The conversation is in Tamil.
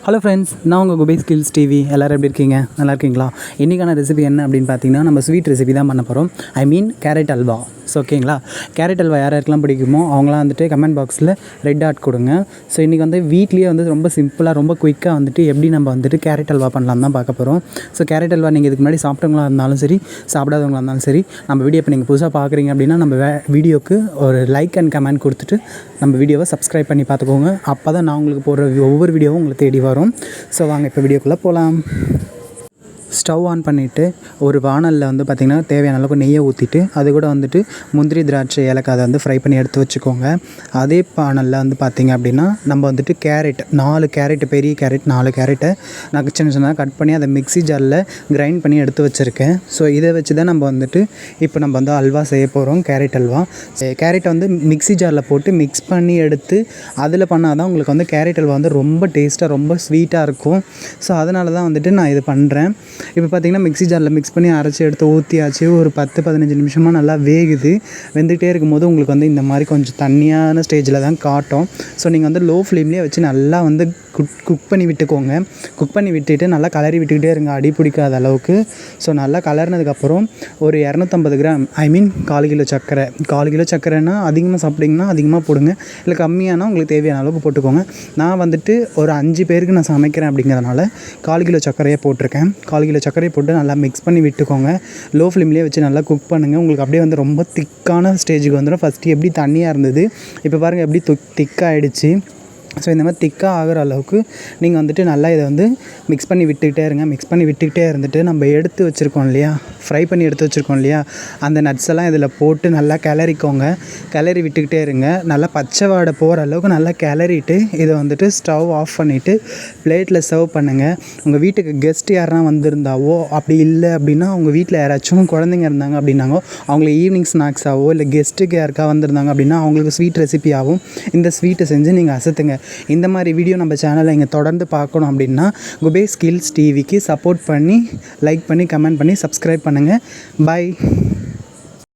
ஹலோ ஃப்ரெண்ட்ஸ், நான் உங்கள் குபை ஸ்கில்ஸ் டிவி. எல்லோரும் எப்படி இருக்கீங்க? நல்லா இருக்கீங்களா? இன்றைக்கான ரெசிபி என்ன அப்படின்னு பார்த்தீங்கன்னா, நம்ம ஸ்வீட் ரெசிபி தான் பண்ண போகிறோம். ஐ மீன் கேரட் அல்வா. ஸோ ஓகேங்களா, கேரட் அல்வா யார் யாருக்கெல்லாம் பிடிக்குமோ அவங்களாம் வந்துட்டு கமெண்ட் பாக்ஸில் ரெட் ஆட் கொடுங்க. ஸோ இன்றைக்கி வந்து வீட்லேயே வந்து ரொம்ப சிம்பிளாக ரொம்ப குயிக்காக வந்துட்டு எப்படி நம்ம வந்துட்டு கேரட் அல்வா பண்ணலாம் தான் பார்க்க போகிறோம். ஸோ கேரட் அல்வா நீங்கள் இதுக்கு முன்னாடி சாப்பிட்டவங்களா இருந்தாலும் சரி, சாப்பிடாதவங்களா இருந்தாலும் சரி, நம்ம வீடியோ இப்போ நீங்கள் புதுசாக பார்க்குறீங்க அப்படின்னா நம்ம வீடியோக்கு ஒரு லைக் அண்ட் கமெண்ட் கொடுத்துட்டு நம்ம வீடியோவை சப்ஸ்கிரைப் பண்ணி பார்த்துக்கோங்க. அப்போ தான் நான் உங்களுக்கு போடுற ஒவ்வொரு வீடியோவும் உங்களுக்கு தேடி வரும். ஸோ வாங்க இப்போ வீடியோக்குள்ளே போகலாம். ஸ்டவ் ஆன் பண்ணிவிட்டு ஒரு வானலில் வந்து பார்த்திங்கன்னா தேவையான அளவுக்கு நெய்யை ஊற்றிட்டு அது கூட வந்துட்டு முந்திரி, திராட்சை, ஏலக்காய் அதை வந்து ஃப்ரை பண்ணி எடுத்து வச்சுக்கோங்க. அதே பானலில் வந்து பார்த்திங்க அப்படின்னா நம்ம வந்துட்டு கேரட் 4 கேரட், பெரிய கேரட் 4 கேரட்டை நான் சின்ன சின்னதாக கட் பண்ணி அதை மிக்ஸி ஜாரில் கிரைண்ட் பண்ணி எடுத்து வச்சுருக்கேன். ஸோ இதை வச்சு தான் நம்ம வந்துட்டு இப்போ நம்ம வந்து அல்வா செய்ய போகிறோம். கேரட் அல்வா. கேரட்டை வந்து மிக்ஸி ஜாரில் போட்டு மிக்ஸ் பண்ணி எடுத்து அதில் பண்ணால் தான் உங்களுக்கு வந்து கேரட் அல்வா வந்து ரொம்ப டேஸ்ட்டாக ரொம்ப ஸ்வீட்டாக இருக்கும். ஸோ அதனால தான் வந்துட்டு நான் இது பண்ணுறேன். இப்போ பார்த்திங்கன்னா மிக்ஸி ஜாரில் மிக்ஸ் பண்ணி அரைச்சி எடுத்து ஊற்றியாச்சு. ஒரு 10-15 நிமிஷமாக நல்லா வேகுது. வெந்துகிட்டே இருக்கும்போது உங்களுக்கு வந்து இந்த மாதிரி கொஞ்சம் தண்ணியான ஸ்டேஜில் தான் காட்டும். ஸோ நீங்கள் வந்து லோ ஃப்ளேம்லேயே வச்சு நல்லா வந்து குக் பண்ணி விட்டுக்கோங்க. குக் பண்ணி விட்டுட்டு நல்லா கலரி விட்டுக்கிட்டே இருங்க, அடி பிடிக்காத அளவுக்கு. ஸோ நல்லா கலர்னதுக்கப்புறம் ஒரு 250 கிராம், ஐ மீன் 1/4 கிலோ சர்க்கரை. 1/4 கிலோ சர்க்கரைன்னா அதிகமாக சாப்பிட்டிங்கன்னா அதிகமாக போடுங்க, இல்லை கம்மியானா உங்களுக்கு தேவையான அளவுக்கு போட்டுக்கோங்க. நான் வந்துட்டு ஒரு 5 பேருக்கு நான் சமைக்கிறேன் அப்படிங்கிறதுனால 1/4 கிலோ சர்க்கரையை போட்டிருக்கேன். 1/4 கிலோ சர்க்கரையை போட்டு நல்லா மிக்ஸ் பண்ணி விட்டுக்கோங்க. லோ ஃப்ளேம்லேயே வச்சு நல்லா குக் பண்ணுங்கள். உங்களுக்கு அப்படியே வந்து ரொம்ப திக்கான ஸ்டேஜுக்கு வந்துடும். ஃபஸ்ட்டு எப்படி தண்ணியாக இருந்தது, இப்போ பாருங்கள் எப்படி திக்காகிடுச்சு. ஸோ இந்த மாதிரி திக்காக ஆகிற அளவுக்கு நீங்கள் வந்துட்டு நல்லா இதை வந்து மிக்ஸ் பண்ணி விட்டுக்கிட்டே இருங்க. மிக்ஸ் பண்ணி விட்டுக்கிட்டே இருந்துட்டு நம்ம எடுத்து வச்சுருக்கோம் இல்லையா, ஃப்ரை பண்ணி எடுத்து வச்சுருக்கோம் இல்லையா, அந்த நட்ஸ் எல்லாம் இதில் போட்டு நல்லா கிளறிக்கோங்க. கிளறி விட்டுக்கிட்டே இருங்க. நல்லா பச்சை வாடை போகிற அளவுக்கு நல்லா கிளறிட்டு இதை வந்துட்டு ஸ்டவ் ஆஃப் பண்ணிவிட்டு பிளேட்டில் சர்வ் பண்ணுங்கள். உங்கள் வீட்டுக்கு கெஸ்ட் யாருனா வந்திருந்தாவோ, அப்படி இல்லை அப்படின்னா உங்கள் வீட்டில் யாராச்சும் குழந்தைங்க இருந்தாங்க அப்படின்னாங்கோ அவங்கள ஈவினிங் ஸ்நாக்ஸாவோ, இல்லை கெஸ்ட்டுக்கு யாருக்கா வந்திருந்தாங்க அப்படின்னா அவங்களுக்கு ஸ்வீட் ரெசிபியாகவும் இந்த ஸ்வீட்டை செஞ்சு நீங்கள் அசத்துங்க. இந்த மாதிரி வீடியோ நம்ம சேனலில் இங்கே தொடர்ந்து பார்க்கணும் அப்படின்னா குபே ஸ்கில்ஸ் டிவிக்கு சப்போர்ட் பண்ணி லைக் பண்ணி கமெண்ட் பண்ணி சப்ஸ்கிரைப் பண்ணுங்கள். பாய்.